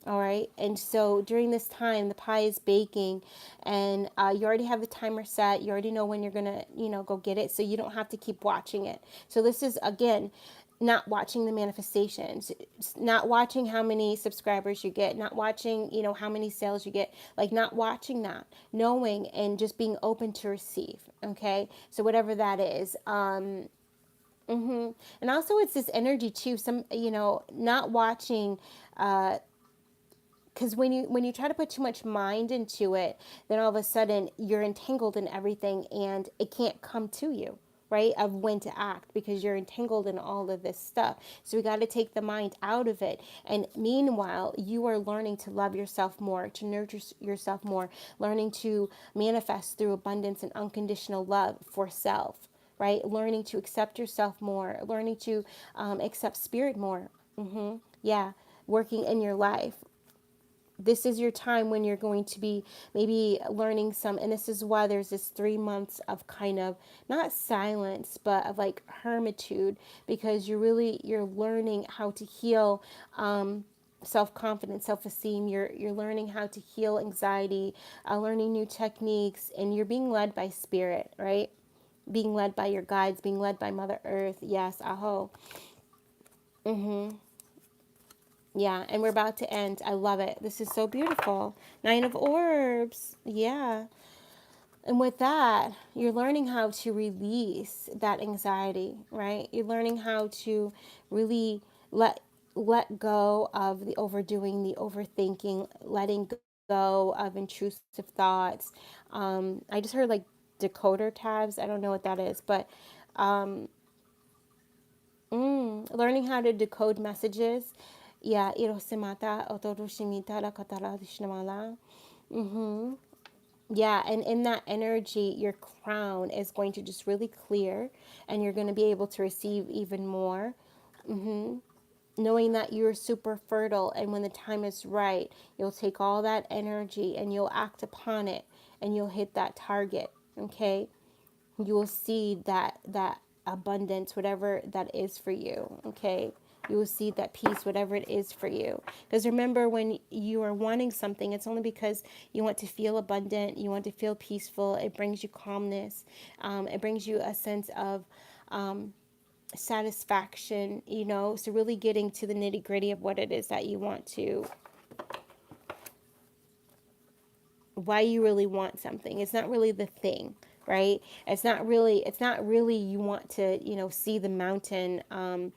All right, and so during this time, the pie is baking, and you already have the timer set. You already know when you're gonna, go get it, so you don't have to keep watching it. So this is, again, not watching the manifestations, not watching how many subscribers you get, not watching, how many sales you get, like not watching that, knowing and just being open to receive. Okay, so whatever that is, And also, it's this energy too. Some, not watching, because when you try to put too much mind into it, then all of a sudden you're entangled in everything, and it can't come to you, right? Of when to act, because you're entangled in all of this stuff. So we got to take the mind out of it. And meanwhile, you are learning to love yourself more, to nurture yourself more, learning to manifest through abundance and unconditional love for self, right? Learning to accept yourself more, learning to accept spirit more. Yeah, working in your life. This is your time when you're going to be maybe learning some, and this is why there's this 3 months of kind of not silence, but of like hermitude, because you're learning how to heal self-confidence, self-esteem. You're learning how to heal anxiety, learning new techniques, and you're being led by spirit, right? Being led by your guides, being led by Mother Earth. Yes, aho. Yeah, and we're about to end. I love it. This is so beautiful. Nine of Orbs. Yeah. And with that, you're learning how to release that anxiety, right? You're learning how to really let let go of the overdoing, the overthinking, letting go of intrusive thoughts. I just heard like decoder tabs. I don't know what that is, but learning how to decode messages. Yeah, irosimata otorushimita la katara dishnamala. Yeah, and in that energy, your crown is going to just really clear, and you're going to be able to receive even more. Knowing that you're super fertile, and when the time is right, you'll take all that energy and you'll act upon it, and you'll hit that target. Okay, you will see that abundance, whatever that is for you. Okay, you will see that peace, whatever it is for you. Because remember, when you are wanting something, it's only because you want to feel abundant, you want to feel peaceful. It brings you calmness. It brings you a sense of satisfaction, so really getting to the nitty gritty of what it is that you want to, why you really want something. It's not really the thing, right? It's not really you want to, see the mountain, or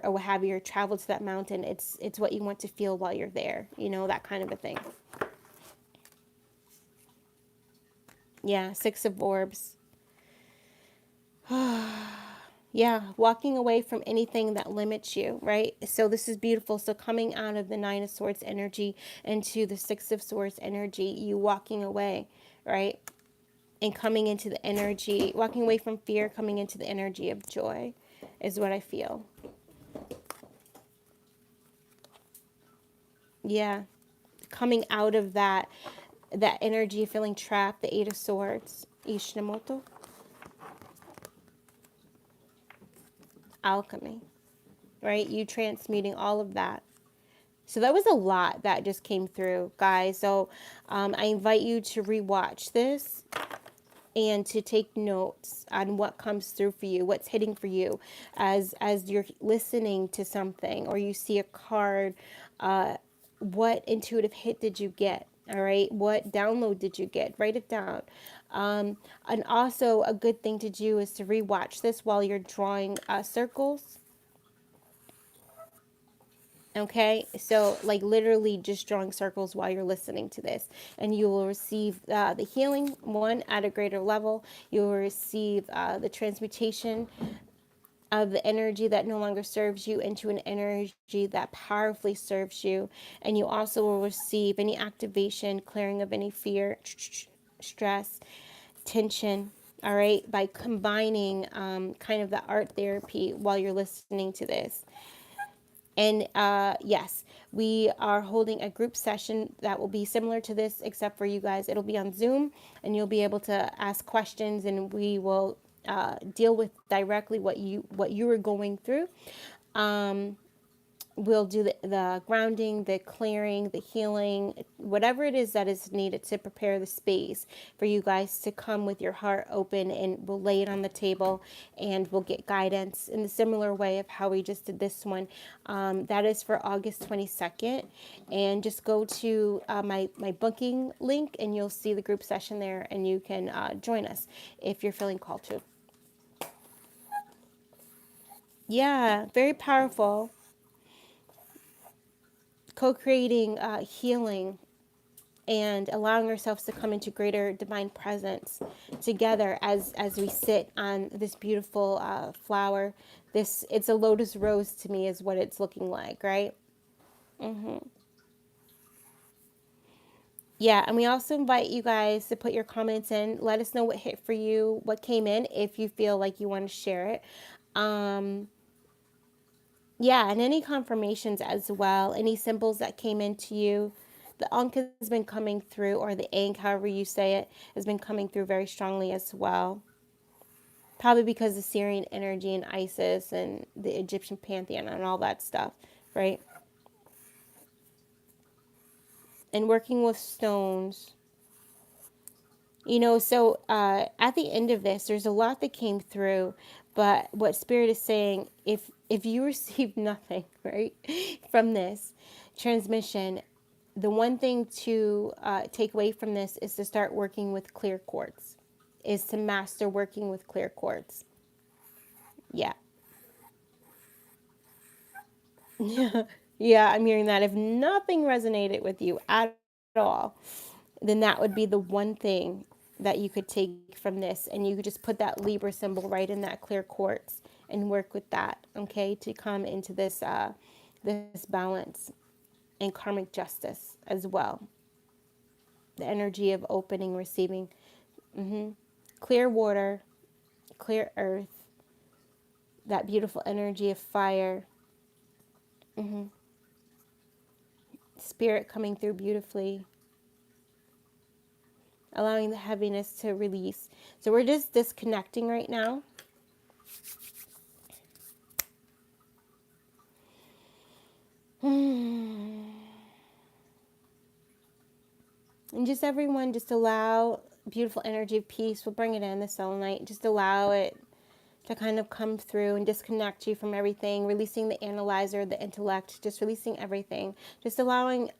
what have you, or travel to that mountain. It's what you want to feel while you're there, that kind of a thing. Yeah, Six of Orbs. Yeah, walking away from anything that limits you, right? So this is beautiful. So coming out of the Nine of Swords energy into the Six of Swords energy, you walking away, right? And coming into the energy, walking away from fear, coming into the energy of joy is what I feel. Yeah. Coming out of that energy, feeling trapped, the Eight of Swords, Ishinamoto, alchemy, right? You transmuting all of that. So that was a lot that just came through, guys. So I invite you to rewatch this and to take notes on what comes through for you, what's hitting for you as you're listening to something, or you see a card. What intuitive hit did you get? All right, what download did you get? Write it down. And also, a good thing to do is to rewatch this while you're drawing circles. Okay, so like literally just drawing circles while you're listening to this, and you will receive the healing one at a greater level. You will receive the transmutation of the energy that no longer serves you into an energy that powerfully serves you, and you also will receive any activation, clearing of any fear, stress, tension. All right, by combining kind of the art therapy while you're listening to this. And yes, we are holding a group session that will be similar to this, except for you guys. It'll be on Zoom, and you'll be able to ask questions, and we will deal with directly what you were going through. We'll do the grounding, the clearing, the healing, whatever it is that is needed to prepare the space for you guys to come with your heart open, and we'll lay it on the table, and we'll get guidance in the similar way of how we just did this one. That is for August 22nd. And just go to my booking link, and you'll see the group session there, and you can join us if you're feeling called to. Yeah, very powerful. Co-creating healing and allowing ourselves to come into greater divine presence together as we sit on this beautiful flower. This, it's a lotus rose to me is what it's looking like, right? Hmm. Yeah, and we also invite you guys to put your comments in. Let us know what hit for you, what came in, if you feel like you want to share it. Um, yeah, and any confirmations as well, any symbols that came into you. The Ankh has been coming through, or the Ankh, however you say it, has been coming through very strongly as well. Probably because of Syrian energy and Isis and the Egyptian pantheon and all that stuff, right? And working with stones. So at the end of this, there's a lot that came through, but what Spirit is saying, if you receive nothing, right, from this transmission, the one thing to take away from this is to start working with clear quartz, is to master working with clear quartz. Yeah. Yeah, I'm hearing that. If nothing resonated with you at all, then that would be the one thing that you could take from this. And you could just put that Libra symbol right in that clear quartz and work with that, okay, to come into this balance and karmic justice as well. The energy of opening, receiving, clear water, clear earth, that beautiful energy of fire, spirit coming through beautifully, allowing the heaviness to release. So we're just disconnecting right now. And just everyone, just allow beautiful energy of peace. We'll bring it in, the selenite. Just allow it to kind of come through and disconnect you from everything, releasing the analyzer, the intellect, just releasing everything. Just allowing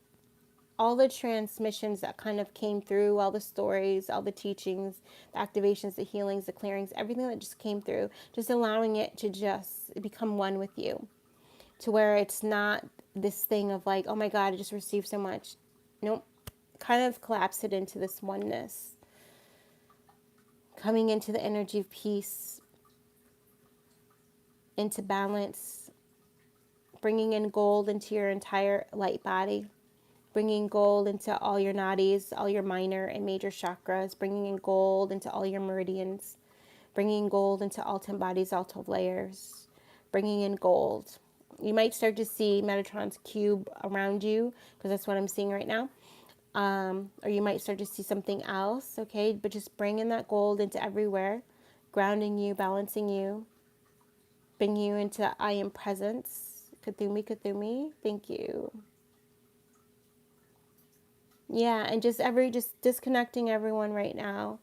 all the transmissions that kind of came through, all the stories, all the teachings, the activations, the healings, the clearings, everything that just came through, just allowing it to just become one with you, to where it's not this thing of like, oh my God, I just received so much. Nope. Kind of collapse it into this oneness, coming into the energy of peace, into balance, bringing in gold into your entire light body, bringing gold into all your nadis, all your minor and major chakras, bringing in gold into all your meridians, bringing gold into all 10 bodies, all 12 layers, bringing in gold. You might start to see Metatron's cube around you, because that's what I'm seeing right now. Or you might start to see something else, okay? But just bring in that gold into everywhere, grounding you, balancing you, bringing you into I am presence. Kathumi, Kathumi, thank you. Yeah, and just disconnecting everyone right now.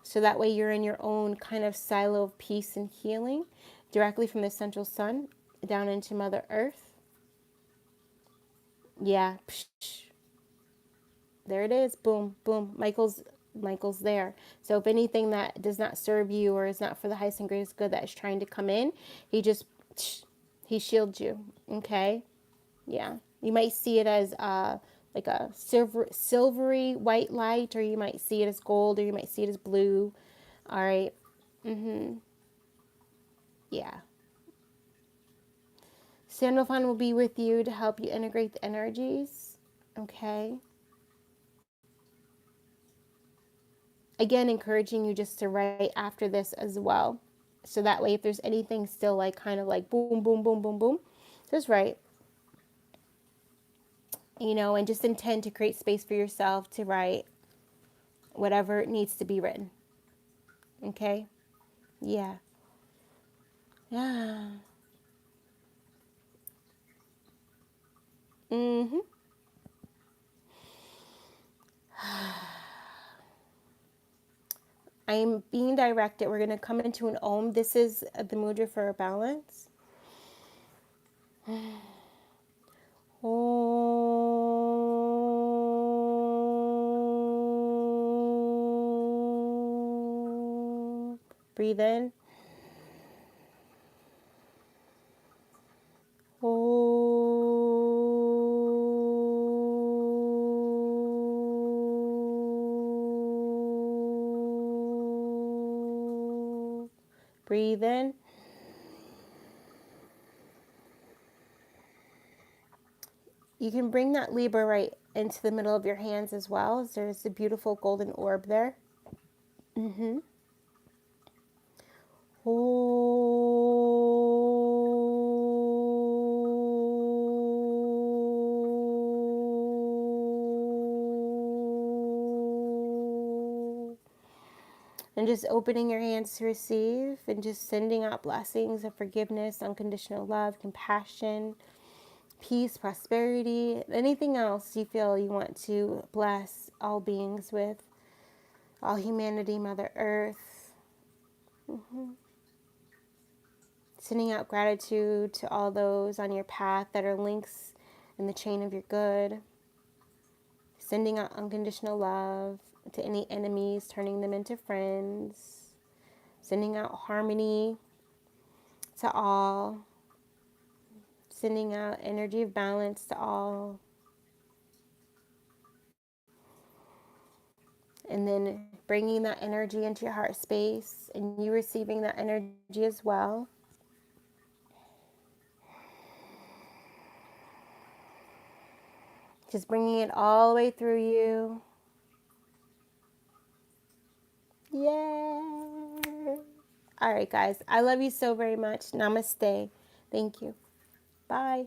So that way you're in your own kind of silo of peace and healing, directly from the central sun down into Mother Earth. Yeah. Psh, there it is. Boom, boom. Michael's there. So if anything that does not serve you or is not for the highest and greatest good that is trying to come in, he just he shields you. Okay? Yeah. You might see it as like a silvery white light, or you might see it as gold, or you might see it as blue. All right. Yeah. Sandalphon will be with you to help you integrate the energies. Okay. Again, encouraging you just to write after this as well. So that way, if there's anything still like kind of like boom, boom, boom, boom, boom, just write, and just intend to create space for yourself to write whatever needs to be written. Okay? Yeah. Yeah. Mm-hmm. I'm being directed. We're going to come into an Om. This is the mudra for balance. Om. Breathe in. breathe in. You can bring that Libra right into the middle of your hands as well. There's a beautiful golden orb there. Mm-hmm. And just opening your hands to receive and just sending out blessings of forgiveness, unconditional love, compassion, peace, prosperity, anything else you feel you want to bless all beings with, all humanity, Mother Earth. Sending out gratitude to all those on your path that are links in the chain of your good. Sending out unconditional love to any enemies, turning them into friends. Sending out harmony to all. Sending out energy of balance to all. And then bringing that energy into your heart space and you receiving that energy as well. Just bringing it all the way through you. Yay! All right, guys. I love you so very much. Namaste. Thank you. Bye.